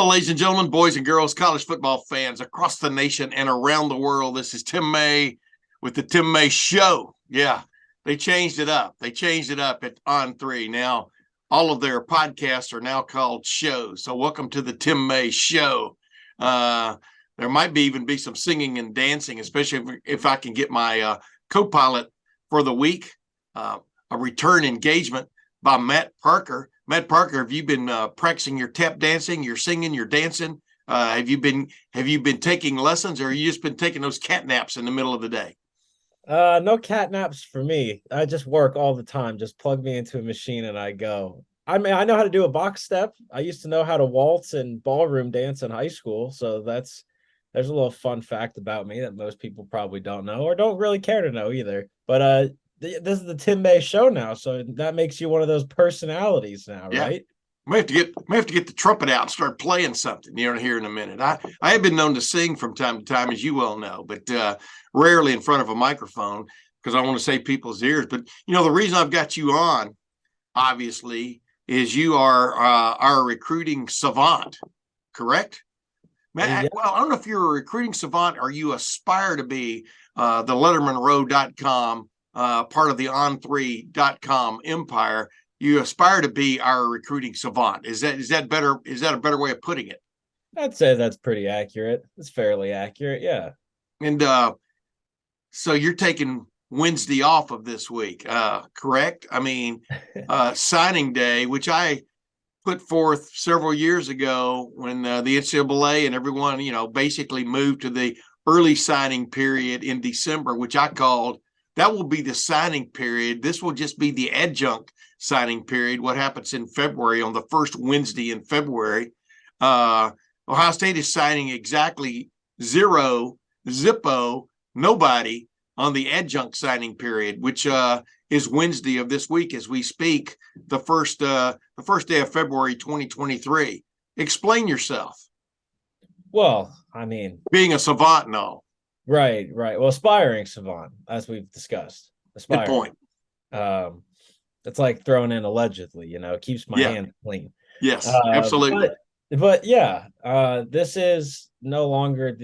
ladies and gentlemen, boys and girls, college football fans across the nation and around the world. This is Tim May with the Tim May Show. Yeah, they changed it up. They changed it up at On3. Now, all of their podcasts are now called shows. So welcome to the Tim May Show. There might even be some singing and dancing, especially if I can get my co-pilot for the week, a return engagement by Matt Parker. Matt Parker, have you been practicing your tap dancing, your singing, your dancing? Have you been taking lessons, or have you just been taking those cat naps in the middle of the day? No cat naps for me. I just work all the time. Just plug me into a machine and I go. I mean, I know how to do a box step. I used to know how to waltz and ballroom dance in high school. So there's a little fun fact about me that most people probably don't know or don't really care to know either. But this is the Tim May Show now, so that makes you one of those personalities now, Yeah. right? May have to get the trumpet out and start playing something. Here in a minute. I have been known to sing from time to time, as you well know, but rarely in front of a microphone because I want to save people's ears. But the reason I've got you on, obviously, is you are our recruiting savant, correct? Man, Yeah. well, I don't know if you're a recruiting savant or you aspire to be. The LettermenRow.com, part of the On3.com empire. You aspire to be our recruiting savant. Is that better? Is that a better way of putting it? I'd say that's pretty accurate. It's fairly accurate, yeah. And so you're taking Wednesday off of this week, correct? I mean, signing day, which I put forth several years ago when the NCAA and everyone, basically moved to the early signing period in December, which I called that will be the signing period. This will just be the adjunct signing period. What happens in February on the first Wednesday in February? Ohio State is signing exactly zippo, nobody on the adjunct signing period, which is Wednesday of this week as we speak, the first day of February 2023. Explain yourself. Well, I mean, being a savant, no. Right. Well, aspiring savant, as we've discussed. Good Aspiring. point. It's like throwing in allegedly, it keeps my hands clean. Yes, absolutely. But yeah, this is no longer,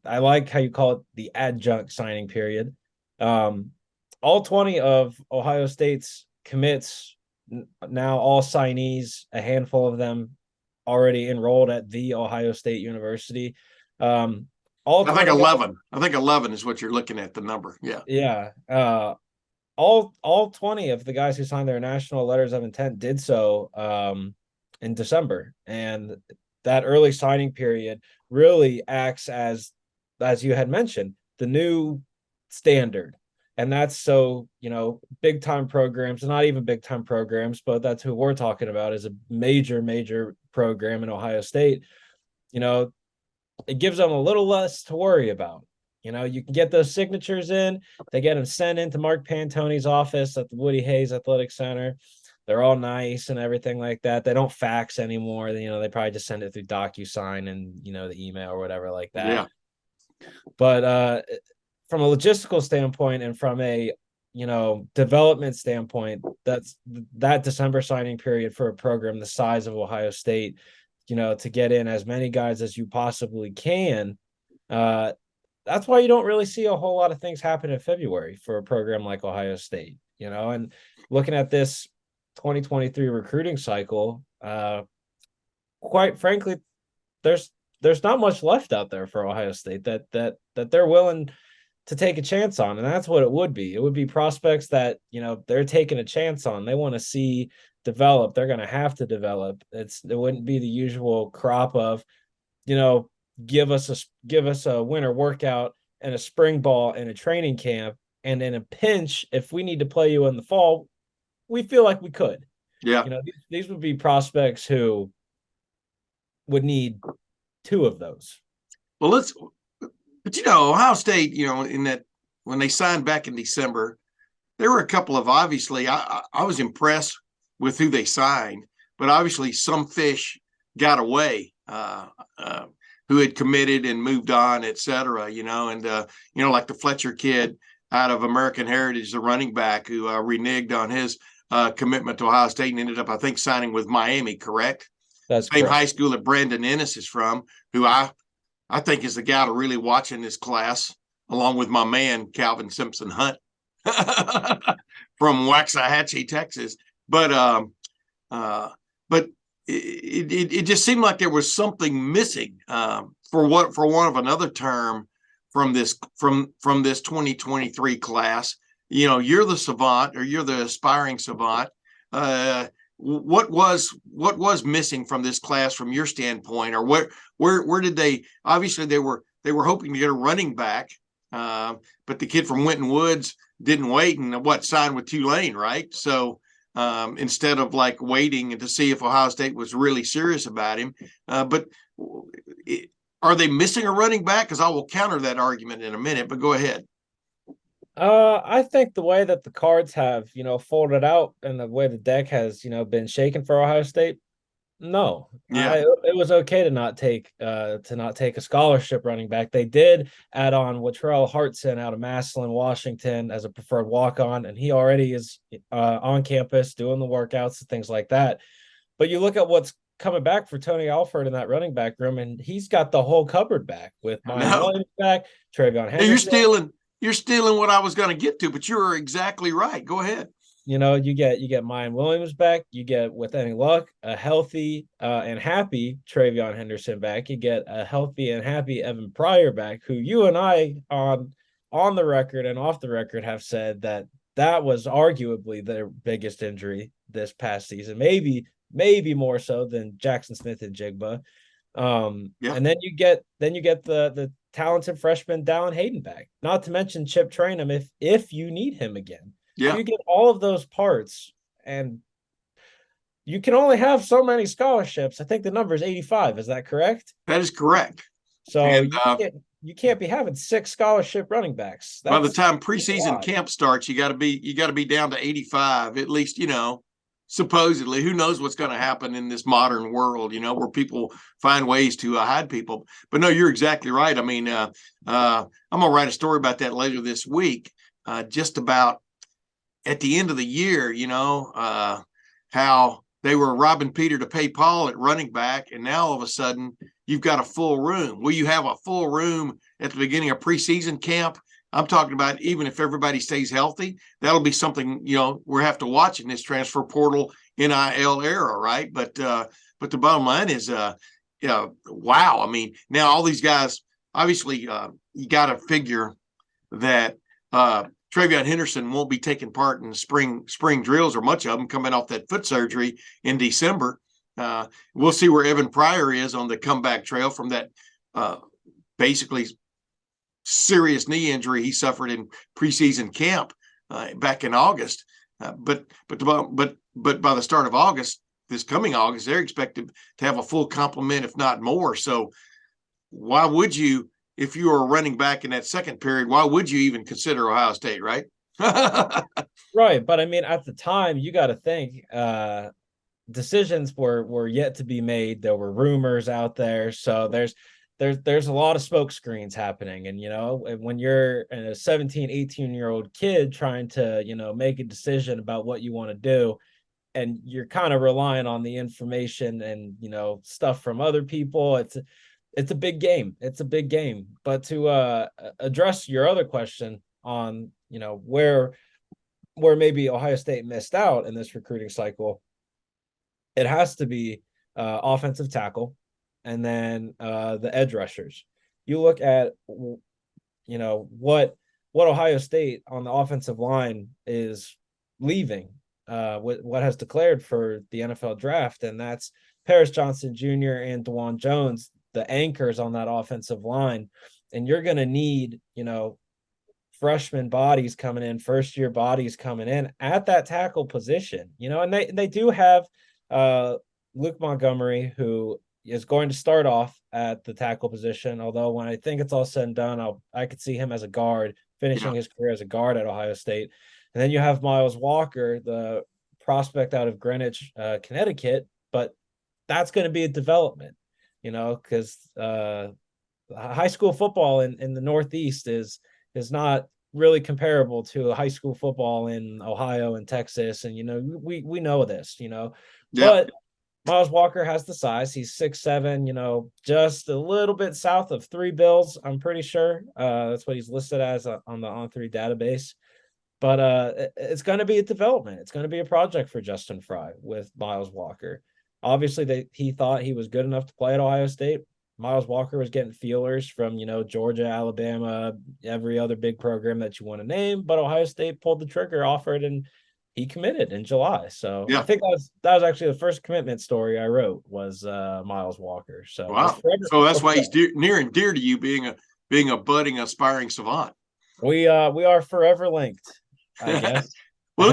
I like how you call it the adjunct signing period. All 20 of Ohio State's commits, now all signees, a handful of them already enrolled at the Ohio State University. I think 11. I think 11 is what you're looking at, the number. Yeah. Yeah. All 20 of the guys who signed their national letters of intent did so in December. And that early signing period really acts as you had mentioned, the new standard. And that's so, big time programs, not even big time programs, but that's who we're talking about, is a major program in Ohio State. It gives them a little less to worry about. You can get those signatures in. They get them sent into Mark Pantoni's office at the Woody Hayes Athletic Center. They're all nice and everything like that. They don't fax anymore. They probably just send it through DocuSign and, the email or whatever like that. Yeah. But from a logistical standpoint and from a, development standpoint, that December signing period for a program the size of Ohio State, to get in as many guys as you possibly can. That's why you don't really see a whole lot of things happen in February for a program like Ohio State, and looking at this 2023 recruiting cycle, quite frankly, there's not much left out there for Ohio State that they're willing to take a chance on. And that's what it would be. It would be prospects that, they're taking a chance on. They want to see develop. They're going to have to develop. It wouldn't be the usual crop of, give us a winter workout and a spring ball and a training camp. And in a pinch, if we need to play you in the fall, we feel like we could. Yeah. These would be prospects who would need two of those. Well, but Ohio State, in that when they signed back in December, there were a couple of, obviously, I was impressed with who they signed, but obviously some fish got away who had committed and moved on, et cetera, like the Fletcher kid out of American Heritage, the running back who reneged on his commitment to Ohio State and ended up, I think, signing with Miami, correct? That's same correct. high school that Brandon Ennis is from, who I think is the guy to really watch in this class, along with my man Calvin Simpson Hunt from Waxahachie, Texas. But uh, but it just seemed like there was something missing, for want of another term, from this 2023 class. You know, you're the savant, or you're the aspiring savant. What was missing from this class from your standpoint, or where did they? Obviously, they were hoping to get a running back, but the kid from Winton Woods didn't wait and signed with Tulane, right? So instead of like waiting to see if Ohio State was really serious about him. But are they missing a running back? Because I will counter that argument in a minute, but go ahead. I think the way that the cards have, folded out, and the way the deck has, been shaken for Ohio State, no, Yeah. it was okay to not take a scholarship running back. They did add on Latrell Hartson out of Massillon, Washington, as a preferred walk-on, and he already is on campus doing the workouts and things like that. But you look at what's coming back for Tony Alford in that running back room, and he's got the whole cupboard back with Mayan No, Williams back, Travion you're Henderson. stealing what I was going to get to, but you're exactly right. Go ahead. You get Mayan Williams back. You get, with any luck, a healthy and happy Travion Henderson back. You get a healthy and happy Evan Pryor back, who you and I on the record and off the record have said that was arguably their biggest injury this past season. Maybe more so than Jackson Smith and Jigba. Yeah. And then you get the talented freshman Dallin Hayden back. Not to mention Chip Trainum if you need him again. So Yeah. you get all of those parts, and you can only have so many scholarships. I think the number is 85. Is that correct? That is correct. So And you can't be having 6 scholarship running backs. by the time That's a preseason lot. camp starts, you got to be down to 85 at least. Supposedly. Who knows what's going to happen in this modern world? Where people find ways to hide people. But no, you're exactly right. I mean, I'm gonna write a story about that later this week. Just about at the end of the year, how they were robbing Peter to pay Paul at running back, and now all of a sudden you've got a full room. Will you have a full room at the beginning of preseason camp? I'm talking about, even if everybody stays healthy, that'll be something we have to watch in this transfer portal NIL era, right? But the bottom line is, wow. I mean, now all these guys, obviously, you got to figure that Travion Henderson won't be taking part in spring drills, or much of them, coming off that foot surgery in December. We'll see where Evan Pryor is on the comeback trail from that basically serious knee injury he suffered in preseason camp back in August. But by the start of August, this coming August, they're expected to have a full complement, if not more. So why would you, if you were running back in that second period, why would you even consider Ohio State, right? Right, but I mean, at the time, you got to think decisions were yet to be made. There were rumors out there, so there's a lot of smoke screens happening. And when you're a 17, 18-year-old kid trying to make a decision about what you want to do, and you're kind of relying on the information and stuff from other people, it's a big game. It's a big game. But to address your other question on where maybe Ohio State missed out in this recruiting cycle, it has to be offensive tackle, and then the edge rushers. You look at what Ohio State on the offensive line is leaving, what has declared for the NFL draft, and that's Paris Johnson Jr. and DeJuan Jones, the anchors on that offensive line. And you're going to need freshman bodies coming in, first year bodies coming in at that tackle position. And they do have Luke Montgomery, who is going to start off at the tackle position. Although when I think it's all said and done, I could see him as a guard, finishing his career as a guard at Ohio State. And then you have Miles Walker, the prospect out of Greenwich, Connecticut, but that's going to be a development, because high school football in the Northeast is not really comparable to high school football in Ohio and Texas. And, we know this, Yeah. but Miles Walker has the size. He's 6'7", just a little bit south of 3 bills, I'm pretty sure. That's what he's listed as on the On3 database. But it's going to be a development. It's going to be a project for Justin Fry with Miles Walker. Obviously, he thought he was good enough to play at Ohio State. Miles Walker was getting feelers from, Georgia, Alabama, every other big program that you want to name. But Ohio State pulled the trigger, offered, and he committed in July. So I Yeah. think that was actually the first commitment story I wrote was Miles Walker. So Wow. So that's why he's near and dear to you, being a budding, aspiring savant. We are forever linked, I guess. Well,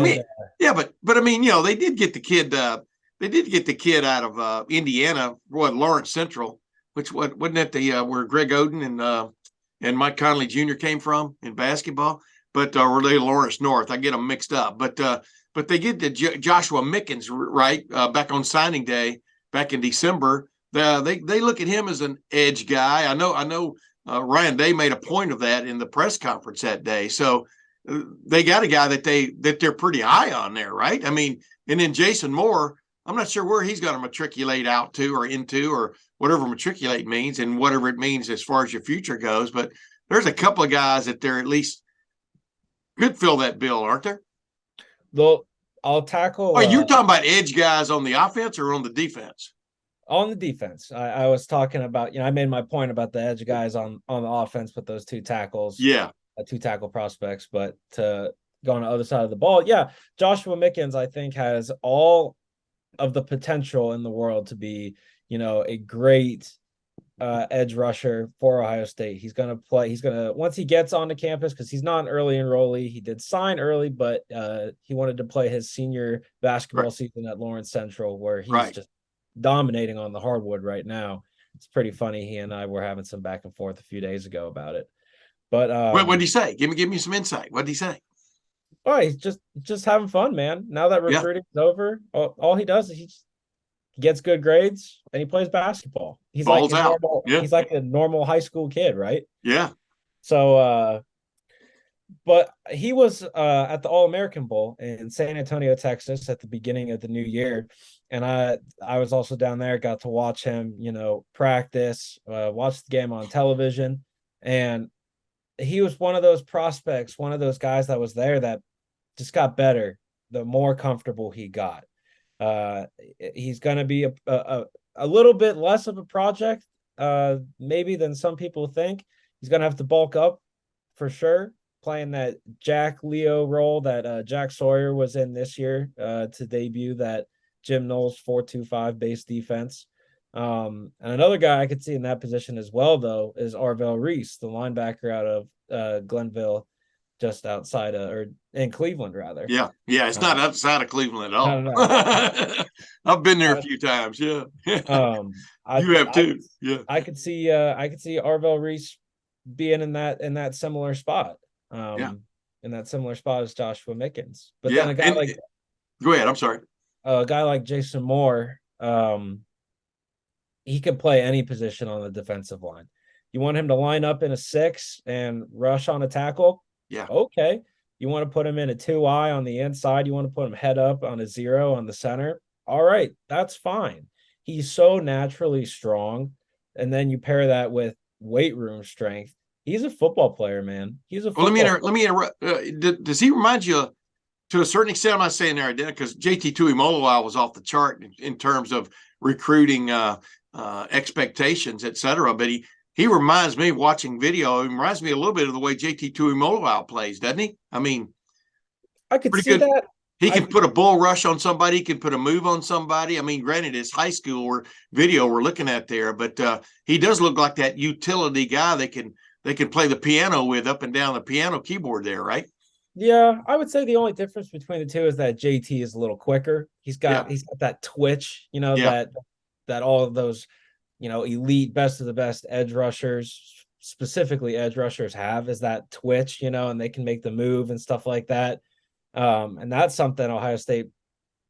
but I mean, they did get the kid. They did get the kid out of Indiana, Lawrence Central, which wasn't that where Greg Oden and Mike Conley Jr. came from in basketball, but were they Lawrence North? I get them mixed up, but they get the Joshua Mickens right back on signing day back in December. They look at him as an edge guy. I know. Ryan Day made a point of that in the press conference that day. So they got a guy that they're pretty high on there, right? I mean, and then Jason Moore, I'm not sure where he's going to matriculate out to or into or whatever matriculate means and whatever it means as far as your future goes. But there's a couple of guys that they're at least could fill that bill, aren't there? Though I'll tackle. Are you talking about edge guys on the offense or on the defense? On the defense, I was talking about, I made my point about the edge guys on the offense with those 2 tackles. Yeah. 2 tackle prospects, but to go on the other side of the ball, Joshua Mickens, I think, has all of the potential in the world to be, a great edge rusher for Ohio State. He's going to play. Once he gets onto campus, because he's not an early enrollee. He did sign early, but he wanted to play his senior basketball season at Lawrence Central, where he's just dominating on the hardwood right now. It's pretty funny. He and I were having some back and forth a few days ago about it. But what did he say? Give me some insight. What did he say? Oh, he's just having fun, man. Now that recruiting's over, all he does is he gets good grades and he plays basketball. He's Balls like out. He's like a normal high school kid, right? Yeah. So but he was at the All-American Bowl in San Antonio, Texas at the beginning of the new year. And I was also down there, got to watch him, practice, watch the game on television. And he was one of those prospects, one of those guys that was there that just got better the more comfortable he got. He's going to be a little bit less of a project, maybe than some people think. He's going to have to bulk up for sure, playing that Jack Leo role that Jack Sawyer was in this year to debut that Jim Knowles 4-2-5 base defense. And another guy I could see in that position as well, though, is Arvell Reese, the linebacker out of Glenville, just outside or in Cleveland, rather. Yeah. It's not outside of Cleveland at all. No. I've been there a few times. Yeah. You have too. I could see Arvell Reese being in that similar spot. In that similar spot as Joshua Mickens. But then a guy go ahead. I'm sorry. A guy like Jason Moore, he could play any position on the defensive line. You want him to line up in a 6 and rush on a tackle? Yeah. Okay. You want to put him in a 2-eye on the inside? You want to put him head up on a 0 on the center? All right, that's fine. He's so naturally strong. And then you pair that with weight room strength. He's a football player, man. He's a football player. Let me interrupt. Does he remind you to a certain extent? I'm not saying there because JT Tuimoloau was off the chart in terms of recruiting expectations, et cetera. But he reminds me, watching video, he reminds me a little bit of the way JT Tuimoloau plays, doesn't he? I mean, I could see that. He can put a bull rush on somebody. He can put a move on somebody. I mean, granted, it's high school video we're looking at there, but he does look like that utility guy they can play the piano with up and down the piano keyboard there, right? Yeah, I would say the only difference between the two is that JT is a little quicker. He's got that twitch, that all of those, elite best of the best edge rushers, specifically edge rushers have, is that twitch, and they can make the move and stuff like that. And that's something Ohio State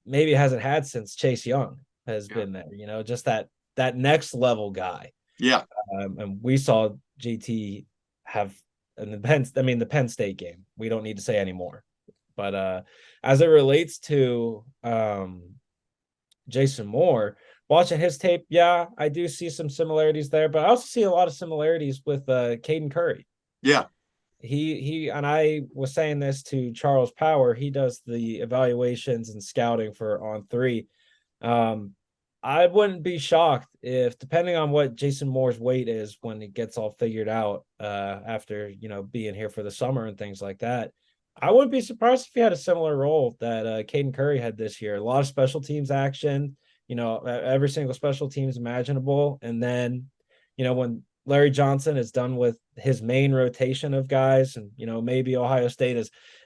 maybe hasn't had since Chase Young has been there, just that next level guy. Yeah. And we saw JT have in the Penn State game. We don't need to say anymore. But as it relates to Jason Moore, watching his tape, yeah, I do see some similarities there, but I also see a lot of similarities with Caden Curry. Yeah. He and I was saying this to Charles Power. He does the evaluations and scouting for On Three. Um, I wouldn't be shocked if, depending on what Jason Moore's weight is when it gets all figured out, after being here for the summer and things like that, I wouldn't be surprised if he had a similar role that Caden Curry had this year. A lot of special teams action, every single special teams imaginable, and then when Larry Johnson is done with his main rotation of guys, and maybe Ohio State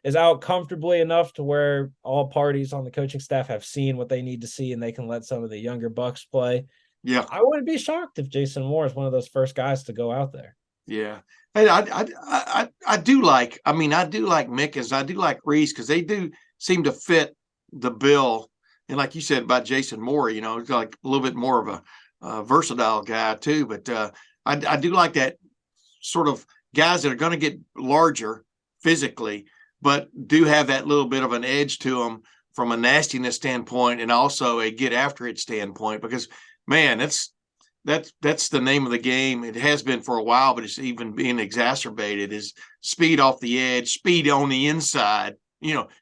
is out comfortably enough to where all parties on the coaching staff have seen what they need to see, and they can let some of the younger bucks play. Yeah. I wouldn't be shocked if Jason Moore is one of those first guys to go out there. Yeah. And I do like, I do like Mickens. I do like Reese because they do seem to fit the bill. And like you said about Jason Moore, he's like a little bit more of a versatile guy too. But I do like that sort of guys that are going to get larger physically, but do have that little bit of an edge to them from a nastiness standpoint and also a get after it standpoint. Because man, that's the name of the game. It has been for a while, but it's even being exacerbated. Is speed off the edge, speed on the inside.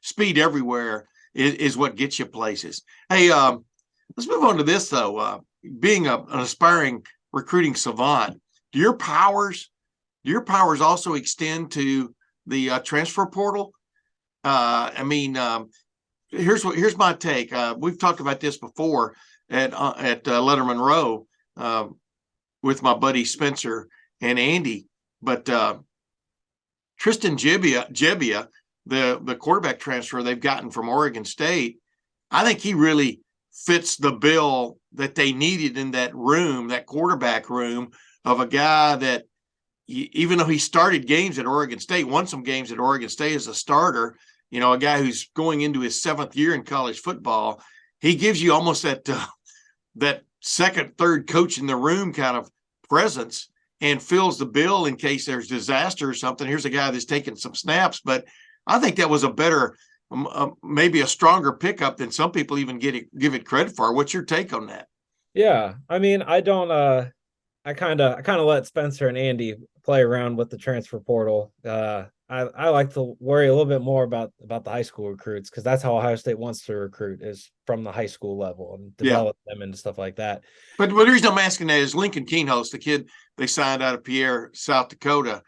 Speed everywhere is what gets you places. Hey, let's move on to this though. Being an aspiring recruiting savant, do your powers also extend to the transfer portal? Here's my take. We've talked about this before at Lettermen Row with my buddy Spencer and Andy, but Tristan Gebbia, the quarterback transfer they've gotten from Oregon State, I think he really fits the bill that they needed in that room, that quarterback room, of a guy that, even though he started games at Oregon State, won some games at Oregon State as a starter, a guy who's going into his 7th year in college football, he gives you almost that second, third coach in the room kind of presence and fills the bill in case there's disaster or something. Here's a guy that's taking some snaps, but I think that was a better, maybe a stronger pickup than some people even give it credit for. What's your take on that? Yeah, I don't. I kind of let Spencer and Andy play around with the transfer portal. I like to worry a little bit more about the high school recruits, because that's how Ohio State wants to recruit, is from the high school level and develop them into stuff like that. But the reason I'm asking that is Lincoln Keenhost, the kid they signed out of Pierre, South Dakota,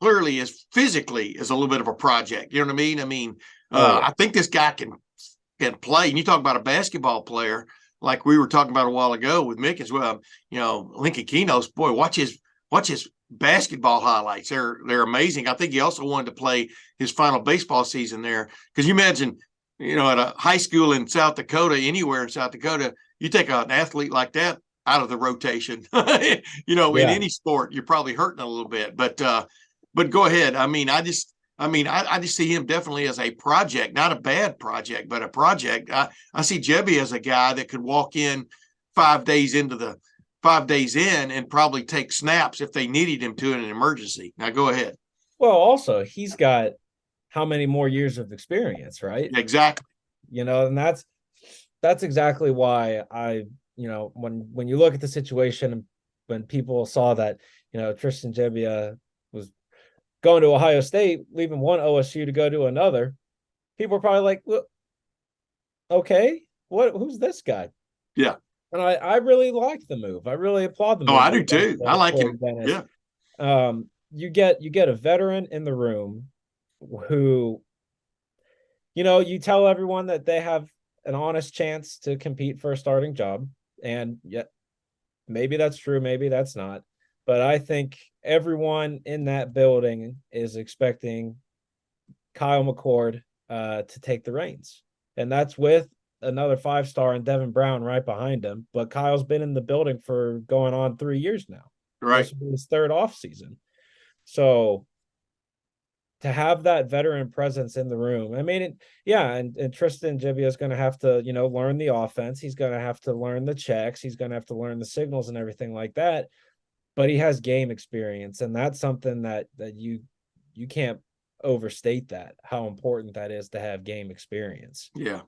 clearly is physically is a little bit of a project. You know what I mean? I think this guy can play. And you talk about a basketball player, like we were talking about a while ago with Mick as well. Lincoln Keenhost, boy, watch his basketball highlights. They're amazing. I think he also wanted to play his final baseball season there, because you imagine, at a high school in South Dakota, anywhere in South Dakota, you take an athlete like that out of the rotation. In any sport, you're probably hurting a little bit. But go ahead. I just see him definitely as a project, not a bad project, but a project. I see Jebby as a guy that could walk in 5 days in and probably take snaps if they needed him to in an emergency. Now go ahead. Well, also, he's got how many more years of experience, right? Exactly. And that's exactly why when you look at the situation, when people saw that, Tristan Gebbia was going to Ohio State, leaving one OSU to go to another, people were probably like, well, okay, who's this guy? Yeah. And I really like the move. I really applaud the move. Oh, I do too. I like him. Dennis. Yeah. You get a veteran in the room who, you tell everyone that they have an honest chance to compete for a starting job. And yet, maybe that's true, maybe that's not. But I think everyone in that building is expecting Kyle McCord to take the reins. And that's with another 5-star and Devin Brown right behind him. But Kyle's been in the building for going on 3 years now. Right. This will be his 3rd off season. So to have that veteran presence in the room, and Tristan Gebbia is going to have to, learn the offense. He's going to have to learn the checks. He's going to have to learn the signals and everything like that. But he has game experience, and that's something that you can't overstate, that how important that is to have game experience. Yeah.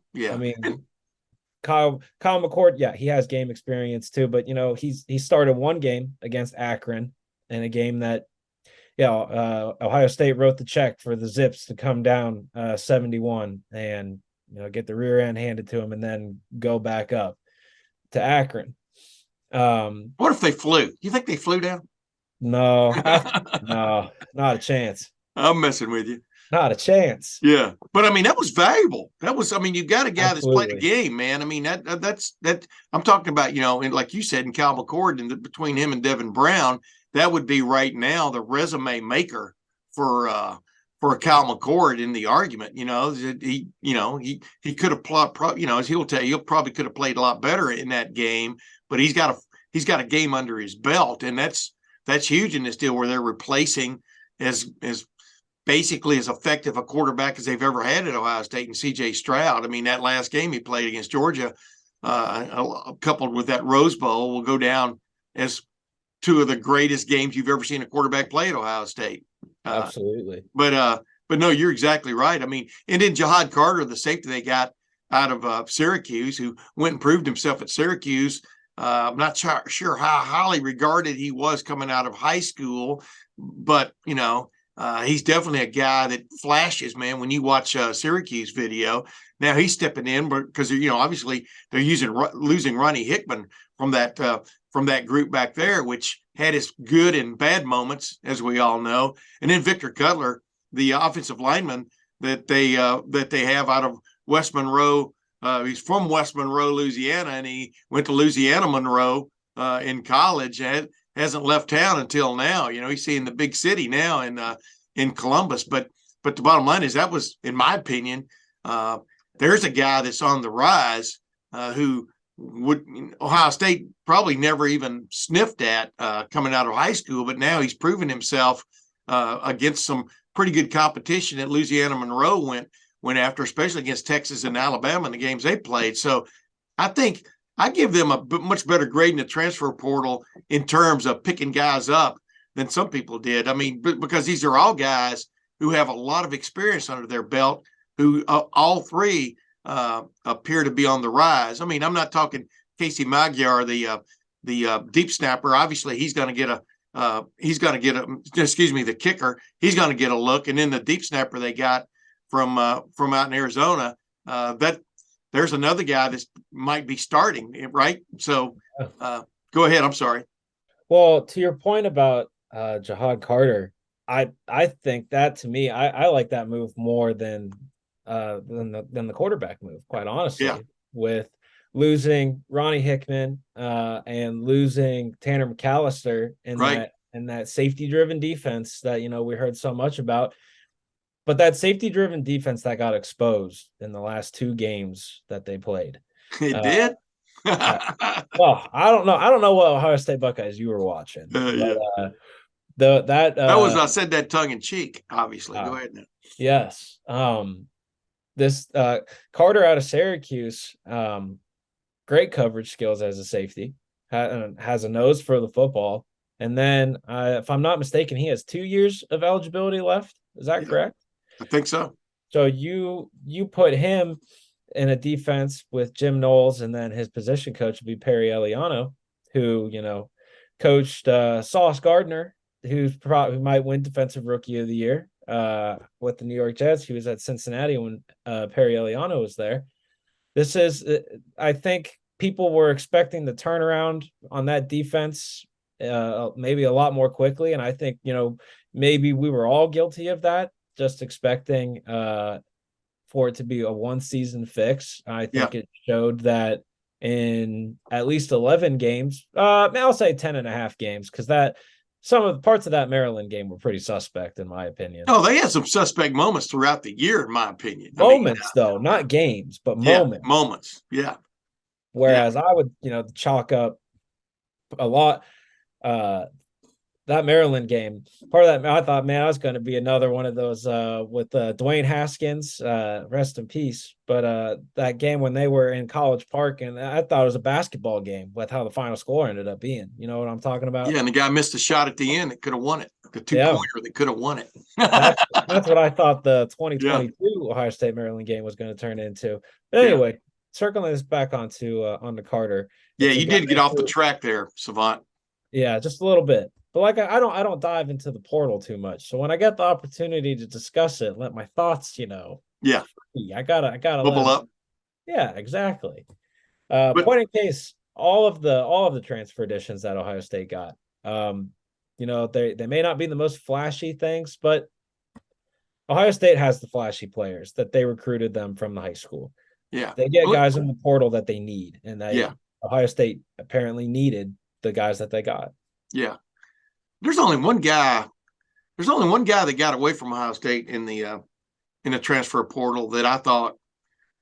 Kyle McCord, yeah, he has game experience too, but he started one game against Akron in a game that Ohio State wrote the check for the Zips to come down 71 and get the rear end handed to him and then go back up to Akron. What if they flew? You think they flew down? No, no, not a chance. I'm messing with you. Not a chance. Yeah, but I mean that was valuable. You got a guy Absolutely. that's played a game, man. I mean that's I'm talking about, and like you said, in Kyle McCord, and between him and Devin Brown, that would be right now the resume maker for a Kyle McCord in the argument. He could have as he'll tell you, he probably could have played a lot better in that game, but he's got a game under his belt, and that's huge in this deal where they're replacing as basically as effective a quarterback as they've ever had at Ohio State and C.J. Stroud. I mean, that last game he played against Georgia, coupled with that Rose Bowl, will go down as two of the greatest games you've ever seen a quarterback play at Ohio State. Absolutely. But no, you're exactly right. I mean, and then Jahad Carter, the safety they got out of Syracuse, who went and proved himself at Syracuse. I'm not sure how highly regarded he was coming out of high school, but he's definitely a guy that flashes, man, when you watch Syracuse video. Now he's stepping in because obviously they're losing Ronnie Hickman from that group back there, which had his good and bad moments, as we all know. And then Victor Cutler, the offensive lineman that they have out of West Monroe. He's from West Monroe, Louisiana, and he went to Louisiana Monroe in college. Hasn't left town until now. He's seeing the big city now in Columbus. But the bottom line is that was, in my opinion, there's a guy that's on the rise who Ohio State probably never even sniffed at coming out of high school, but now he's proven himself against some pretty good competition that Louisiana Monroe went after, especially against Texas and Alabama in the games they played. So I think I give them a much better grade in the transfer portal in terms of picking guys up than some people did. I mean, because these are all guys who have a lot of experience under their belt, who all three appear to be on the rise. I mean, I'm not talking Casey Magyar, the deep snapper. Obviously, he's going to get the kicker. He's going to get a look. And then the deep snapper they got from out in Arizona, that there's another guy that might be starting, right? So go ahead. I'm sorry. Well, to your point about Jahad Carter, I think that, to me, I like that move more than the quarterback move, quite honestly. Yeah. With losing Ronnie Hickman and losing Tanner McAllister in that safety-driven defense that we heard so much about. But that safety-driven defense that got exposed in the last two games that they played. It did? Well, I don't know what Ohio State Buckeyes you were watching. Yeah. That was, I said that tongue in cheek, obviously. Go ahead now. Yes. This Carter out of Syracuse, great coverage skills as a safety, has a nose for the football. And then, if I'm not mistaken, he has 2 years of eligibility left. Is that correct? I think so. So you put him in a defense with Jim Knowles, and then his position coach would be Perry Eliano, who coached Sauce Gardner, who might win Defensive Rookie of the Year with the New York Jets. He was at Cincinnati when Perry Eliano was there. This is, I think, people were expecting the turnaround on that defense maybe a lot more quickly, and I think maybe we were all guilty of that, just expecting for it to be a one-season fix. I think it showed that in at least 11 games, I'll say 10 and a half games, because some of the parts of that Maryland game were pretty suspect, in my opinion. Oh, they had some suspect moments throughout the year, in my opinion. Though, not games, but moments. Moments, yeah. Whereas I would, chalk up a lot. That Maryland game, part of that, I thought, man, I was going to be another one of those with Dwayne Haskins, rest in peace. But that game when they were in College Park, and I thought it was a basketball game with how the final score ended up being. You know what I'm talking about? Yeah, and the guy missed a shot at the end that could have won it. The two-pointer that could have won it. that's what I thought the 2022 Ohio State Maryland game was going to turn into. But anyway, circling this back onto Carter. Yeah, It's a you guy did get off the who, track there, Savant. yeah, just a little bit. But like I don't dive into the portal too much. So when I get the opportunity to discuss it, let my thoughts, Yeah, I gotta let bubble them. up. Yeah, exactly. But Point in case, all of the transfer additions that Ohio State got. They may not be the most flashy things, but Ohio State has the flashy players that they recruited them from the high school. yeah, They get look, guys in the portal that they need, and yeah, Ohio State apparently needed the guys that they got. yeah. There's only one guy. There's only one guy that got away from Ohio State in the transfer portal that I thought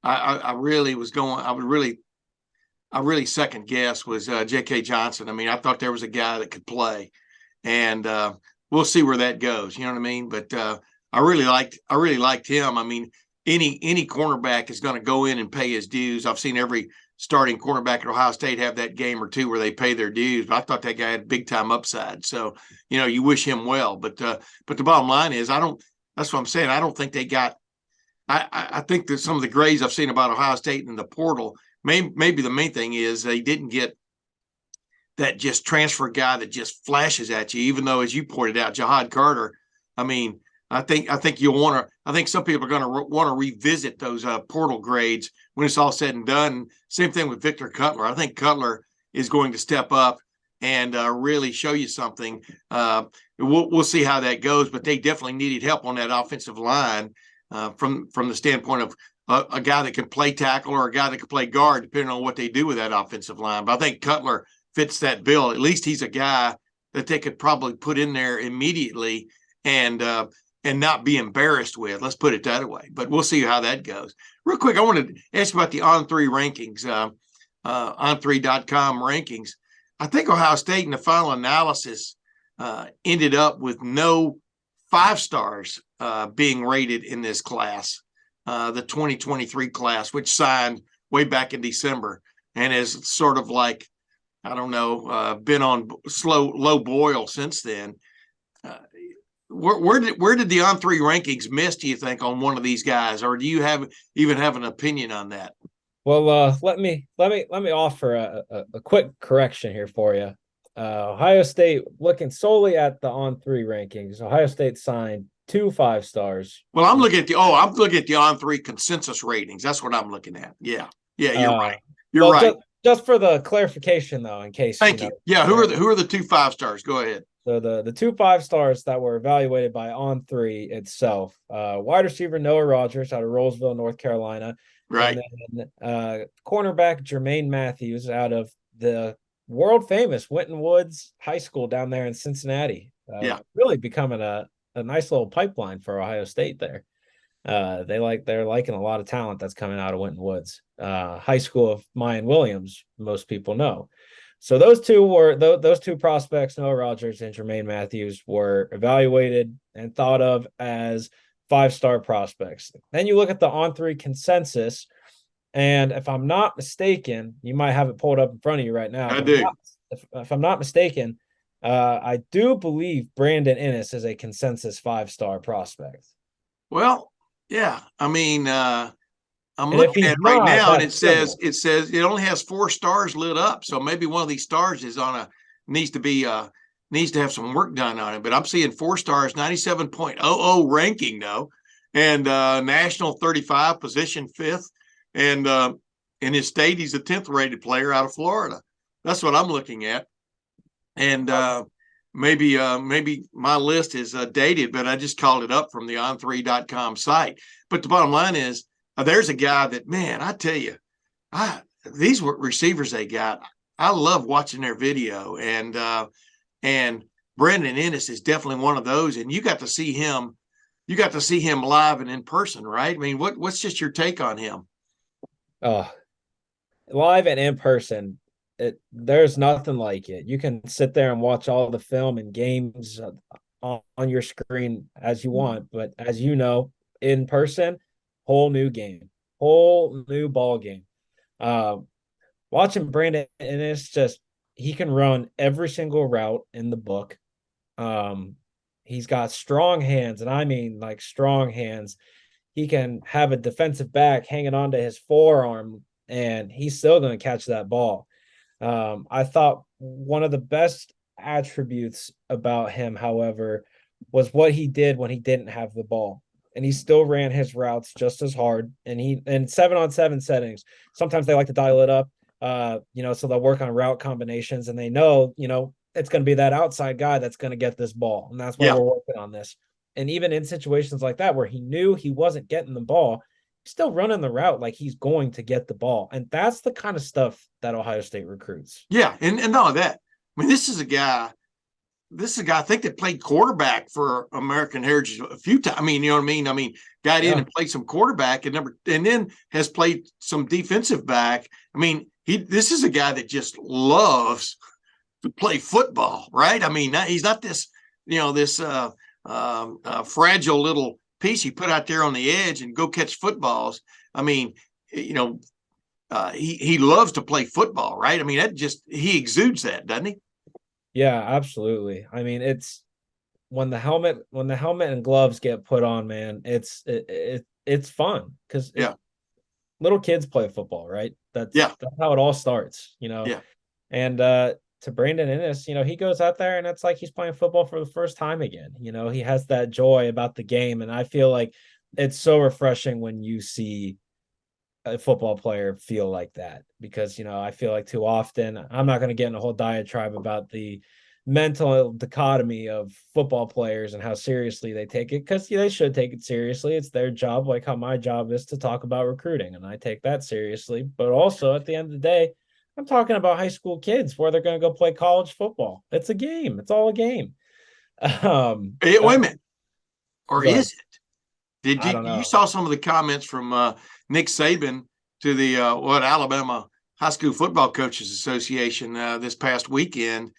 I really was going. I really second guess was J.K. Johnson. I mean, I thought there was a guy that could play, and we'll see where that goes. You know what I mean? But I really liked him. I mean, any cornerback is going to go in and pay his dues. I've seen every starting cornerback at Ohio State have that game or two where they pay their dues. But I thought that guy had big time upside. So you wish him well. But the bottom line is, I don't. That's what I'm saying. I don't think they got. I think that some of the grades I've seen about Ohio State in the portal, maybe the main thing is they didn't get that just transfer guy that just flashes at you. Even though, as you pointed out, Jahad Carter. I mean, I think you'll want to. I think some people are going to want to revisit those portal grades when it's all said and done. Same thing with Victor Cutler. I think Cutler is going to step up and really show you something. We'll see how that goes, but they definitely needed help on that offensive line from the standpoint of a guy that can play tackle or a guy that can play guard, depending on what they do with that offensive line. But I think Cutler fits that bill. At least he's a guy that they could probably put in there immediately and not be embarrassed with. Let's put it that way. But we'll see how that goes. Real quick, I wanted to ask you about the On3 rankings, on3.com rankings. I think Ohio State in the final analysis ended up with no 5 stars being rated in this class, the 2023 class, which signed way back in December and has sort of like, I don't know, been on low boil since then. Where did the On3 rankings miss, do you think, on one of these guys, or do you even have an opinion on that? Well, let me offer a quick correction here for you. Ohio State, looking solely at the On3 rankings, Ohio State signed 2 5 stars. Well, I'm looking at the On3 consensus ratings. That's what I'm looking at. Yeah, you're right. You're right. Just for the clarification, though, in case. Thank you. Yeah, who are the 2 5 stars? Go ahead. So the 2 5 stars that were evaluated by On3 itself, wide receiver Noah Rogers out of Rollsville, North Carolina, right, and then cornerback Jermaine Matthews out of the world famous Winton Woods High School down there in Cincinnati. Really becoming a nice little pipeline for Ohio State there. They're liking a lot of talent that's coming out of Winton Woods, high school of Mayan Williams, most people know. So those two prospects, Noah Rogers and Jermaine Matthews, were evaluated and thought of as 5-star prospects. Then you look at the On3 consensus, and if I'm not mistaken, you might have it pulled up in front of you right now. I do. If I'm not mistaken, I do believe Brandon Inniss is a consensus 5-star prospect. Well, yeah. I mean, I'm looking at it right now, and it says it only has 4 stars lit up. So maybe one of these stars is needs to have some work done on it. But I'm seeing 4 stars, 97.00 ranking though, and national 35, position 5th, and in his state he's a 10th rated player out of Florida. That's what I'm looking at, and maybe my list is dated, but I just called it up from the on3.com site. But the bottom line is, there's a guy that, man, I tell you, these receivers they got, I love watching their video, and Brandon Inniss is definitely one of those. And you got to see him live and in person, right? I mean, what's just your take on him? Live and in person, there's nothing like it. You can sit there and watch all the film and games on your screen as you want, but as you know, in person, whole new game, whole new ball game. Watching Brandon Inniss, he can run every single route in the book. He's got strong hands, and I mean like strong hands. He can have a defensive back hanging onto his forearm and he's still going to catch that ball. I thought one of the best attributes about him, however, was what he did when he didn't have the ball. And he still ran his routes just as hard. And he in 7-on-7 settings, sometimes they like to dial it up. So they'll work on route combinations, and they know, it's going to be that outside guy that's going to get this ball. And that's why we're working on this. And even in situations like that, where he knew he wasn't getting the ball, he's still running the route like he's going to get the ball. And that's the kind of stuff that Ohio State recruits. Yeah. And all of that. I mean, this is a guy I think that played quarterback for American Heritage a few times. I mean, you know what I mean? I mean, got in and played some quarterback and then has played some defensive back. I mean, this is a guy that just loves to play football, right? I mean, he's not this, fragile little piece you put out there on the edge and go catch footballs. I mean, he loves to play football, right? I mean, he exudes that, doesn't he? Yeah, absolutely. I mean, it's when the helmet and gloves get put on, man, it's fun because little kids play football, right? That's how it all starts, Yeah. And to Brandon Innes, he goes out there and it's like he's playing football for the first time again. He has that joy about the game, and I feel like it's so refreshing when you see a football player feel like that, because I feel like too often, I'm not going to get in a whole diatribe about the mental dichotomy of football players and how seriously they take it, because they should take it seriously. It's their job, like how my job is to talk about recruiting, and I take that seriously. But also at the end of the day, I'm talking about high school kids where they're going to go play college football. It's a game. It's all a game. Wait a minute. Or is it? I don't know. You saw some of the comments from Nick Saban to the Alabama High School Football Coaches Association this past weekend,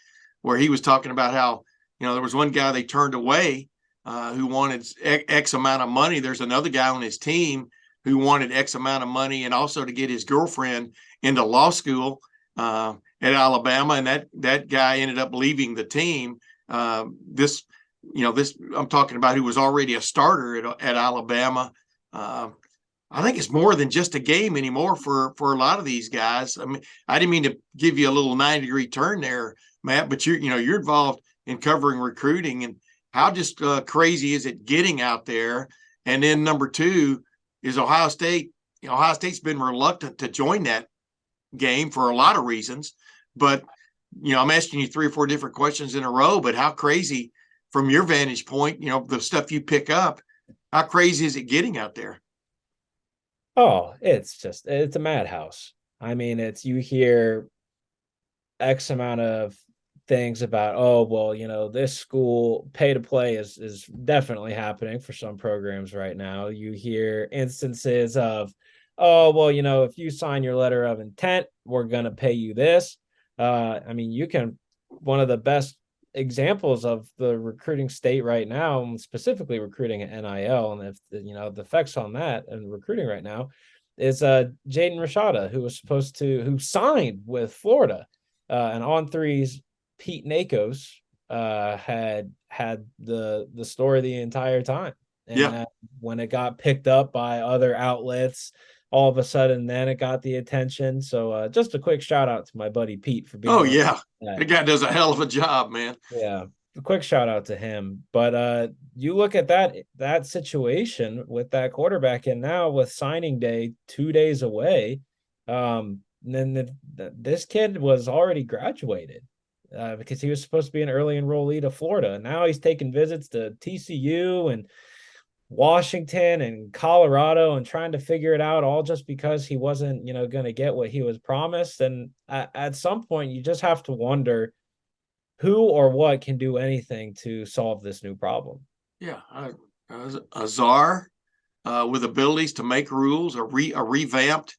where he was talking about how there was one guy they turned away who wanted X amount of money. There's another guy on his team who wanted X amount of money, and also to get his girlfriend into law school at Alabama, and that guy ended up leaving the team. This I'm talking about who was already a starter at Alabama. I think it's more than just a game anymore for a lot of these guys. I mean, I didn't mean to give you a little 90-degree turn there, Matt, but you're involved in covering recruiting, and how just crazy is it getting out there? And then number two is Ohio State. Ohio State's been reluctant to join that game for a lot of reasons, but I'm asking you 3 or 4 different questions in a row, but how crazy from your vantage point, the stuff you pick up, how crazy is it getting out there? Oh, it's a madhouse. I mean, you hear X amount of things about, oh, well, this school pay to play is definitely happening for some programs right now. You hear instances of, oh, well, if you sign your letter of intent, we're going to pay you this. I mean, one of the best examples of the recruiting state right now, specifically recruiting at NIL, and if the effects on that and recruiting right now, is Jaden Rashada, who signed with Florida, and On3's Pete Nakos had the story the entire time, and when it got picked up by other outlets, all of a sudden then it got the attention. So just a quick shout out to my buddy Pete for being that guy does a hell of a job, man. Yeah, a quick shout out to him. But you look at that situation with that quarterback, and now with signing day 2 days away, then this kid was already graduated because he was supposed to be an early enrollee to Florida. Now he's taking visits to TCU and Washington and Colorado and trying to figure it out, all just because he wasn't, going to get what he was promised. And at some point, you just have to wonder who or what can do anything to solve this new problem. Yeah, a czar with abilities to make rules, a revamped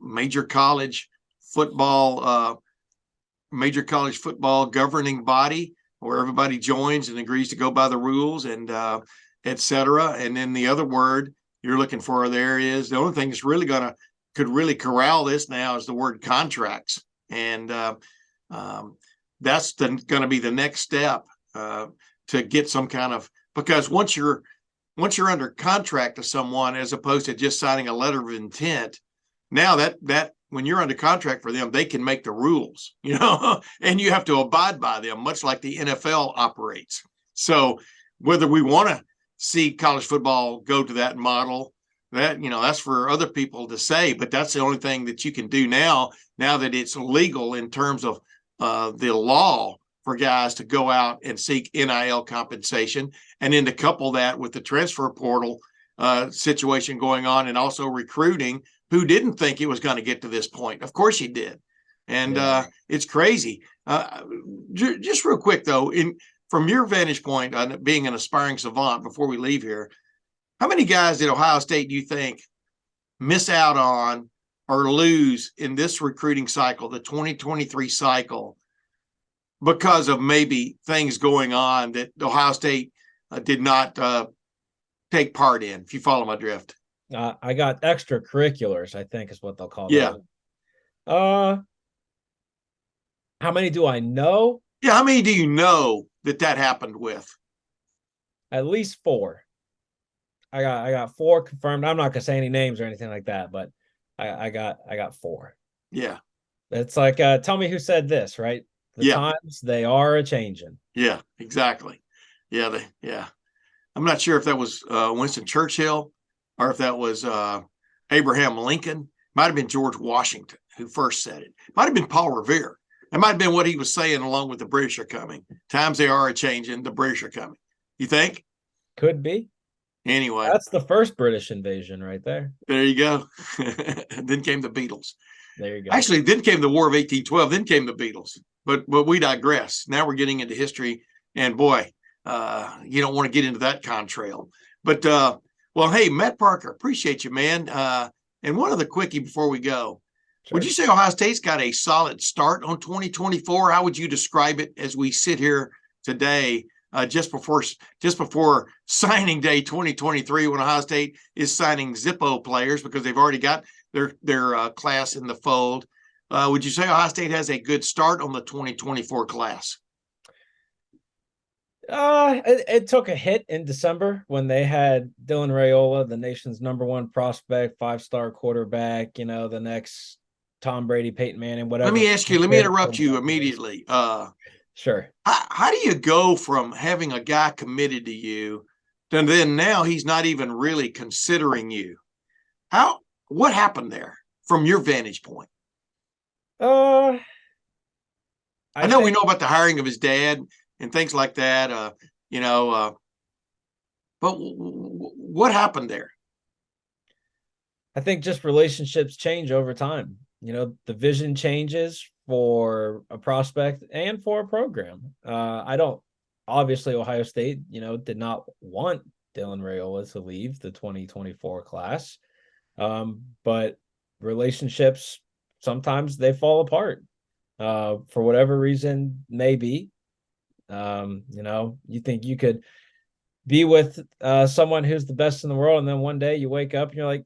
major college football governing body where everybody joins and agrees to go by the rules, and et cetera. And then the other word you're looking for there is the only thing that's really could really corral this now is the word contracts. And that's going to be the next step to get some kind of, because once you're under contract to someone, as opposed to just signing a letter of intent, now that when you're under contract for them, they can make the rules, and you have to abide by them, much like the NFL operates. So whether we want to see college football go to that model, that's for other people to say, but that's the only thing that you can do now that it's legal in terms of the law for guys to go out and seek NIL compensation, and then to couple that with the transfer portal situation going on, and also recruiting. Who didn't think it was going to get to this point? Of course you did. And it's crazy. Just real quick, though, from your vantage point on being an aspiring savant, before we leave here, how many guys did Ohio State, do you think, miss out on or lose in this recruiting cycle, the 2023 cycle, because of maybe things going on that Ohio State did not take part in, if you follow my drift? I got extracurriculars, I think is what they'll call Yeah. How many do I know? Yeah, how many do you know that happened with? At least 4. I got 4 confirmed. I'm not gonna say any names or anything like that, but I got 4. Yeah. It's like tell me who said this, right? The times they are a changing. Yeah, exactly. Yeah, I'm not sure if that was Winston Churchill or if that was Abraham Lincoln. Might have been George Washington who first said it. Might have been Paul Revere. It might have been what he was saying along with the British are coming. Times they are a changing, the British are coming. You think? Could be. Anyway. That's the first British invasion right there. There you go. Then came the Beatles. There you go. Actually, then came the War of 1812. Then came the Beatles. But we digress. Now we're getting into history. And boy, you don't want to get into that contrail. But, well, hey, Matt Parker, appreciate you, man. And one other quickie before we go. Sure. Would you say Ohio State's got a solid start on 2024? How would you describe it as we sit here today, just before signing day 2023, when Ohio State is signing Zippo players because they've already got their class in the fold? Would you say Ohio State has a good start on the 2024 class? It took a hit in December when they had Dylan Raiola, the nation's #1 prospect, 5-star quarterback, the next Tom Brady, Peyton Manning, whatever. Let me interrupt you immediately. Sure. How do you go from having a guy committed to you to then now he's not even really considering you? What happened there from your vantage point? I know we know about the hiring of his dad and things like that, but what happened there? I think just relationships change over time. The vision changes for a prospect and for a program. Obviously Ohio State, did not want Dylan Raiola to leave the 2024 class. But relationships, sometimes they fall apart for whatever reason, maybe. You think you could be with someone who's the best in the world, and then one day you wake up and you're like,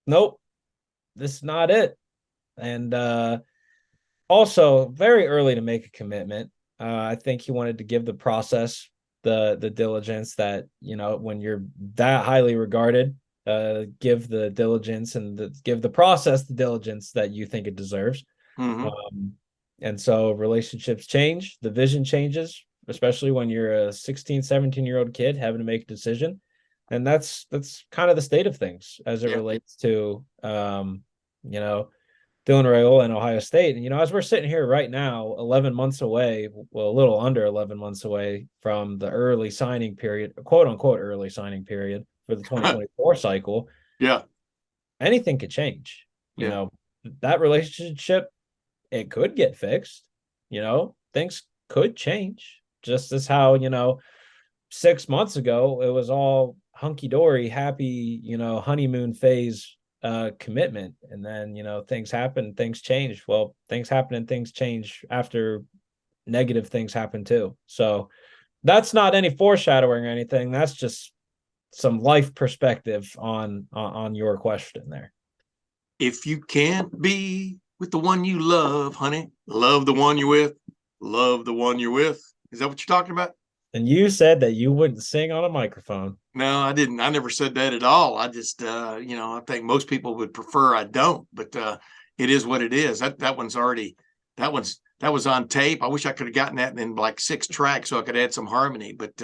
nope, this is not it. And also very early to make a commitment. I think he wanted to give the process the diligence that, when you're that highly regarded, give the diligence and give the process the diligence that you think it deserves. Mm-hmm. And so relationships change, the vision changes, especially when you're a 16, 17-year-old kid having to make a decision. And that's kind of the state of things as it relates to, Dylan Raiola and Ohio State. And, as we're sitting here right now, 11 months away, well, a little under 11 months away from the early signing period, quote unquote, early signing period for the 2024 cycle. Yeah. Anything could change. That relationship, it could get fixed. Things could change, just as how, 6 months ago, it was all hunky-dory, happy, honeymoon phase commitment. And then, things happen, things change. Well, things happen and things change after negative things happen too. So that's not any foreshadowing or anything. That's just some life perspective on your question there. If you can't be with the one you love, honey, love the one you're with, love the one you're with. Is that what you're talking about? And you said that you wouldn't sing on a microphone. No, I didn't. I never said that at all. I just, I think most people would prefer I don't, but it is what it is. That one's already, that was on tape. I wish I could have gotten that in like 6 tracks so I could add some harmony. But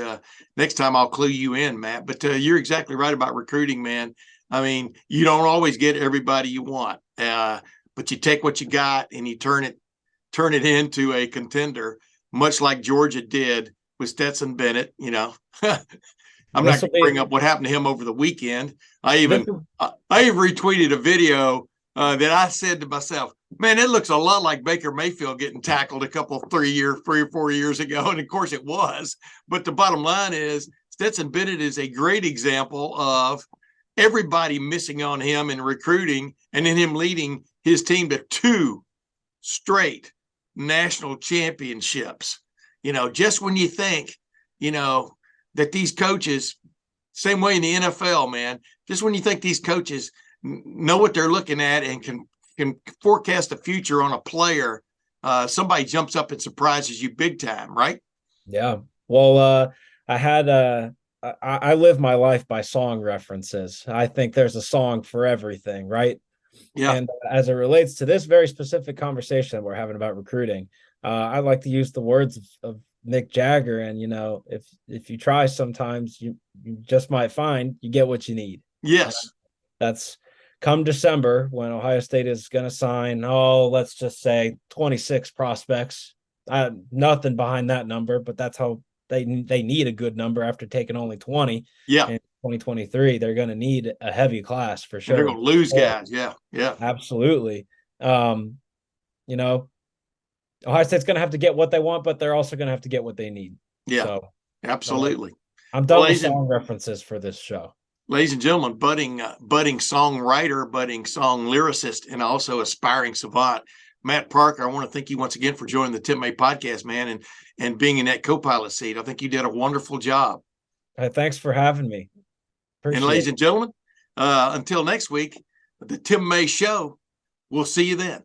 next time I'll clue you in, Matt. But you're exactly right about recruiting, man. I mean, you don't always get everybody you want, but you take what you got and you turn it into a contender, much like Georgia did with Stetson Bennett. I'm not This going will to bring be up what happened to him over the weekend. I this. even retweeted a video that I said to myself, "Man, it looks a lot like Baker Mayfield getting tackled a couple 3 or 4 years ago." And of course, it was. But the bottom line is, Stetson Bennett is a great example of everybody missing on him in recruiting, and then him leading his team to 2 straight national championships. Just when you think, that these coaches, same way in the NFL, man, just when you think these coaches know what they're looking at and can forecast the future on a player, somebody jumps up and surprises you big time, right? Yeah. Well, I live my life by song references. I think there's a song for everything, right? Yeah. And as it relates to this very specific conversation that we're having about recruiting, I like to use the words of Mick Jagger. And if you try, sometimes you just might find you get what you need. Yes. That's come December when Ohio State is going to sign. Oh, let's just say 26 prospects. Nothing behind that number, but that's how they need a good number after taking only 20. Yeah. In 2023, they're going to need a heavy class for And they're sure. going to lose guys. Yeah. Yeah. Absolutely. You know, Ohio State's going to have to get what they want, but they're also going to have to get what they need. Yeah. So Absolutely. I'm Well, done with song references for this show. ladies and gentlemen, budding songwriter, budding song lyricist, and also aspiring savant, Matt Parker. I want to thank you once again for joining the Tim May podcast, man, and being in that co-pilot seat. I think you did a wonderful job. Thanks for having me. And Appreciate ladies it. and gentlemen, until next week, the Tim May Show. We'll see you then.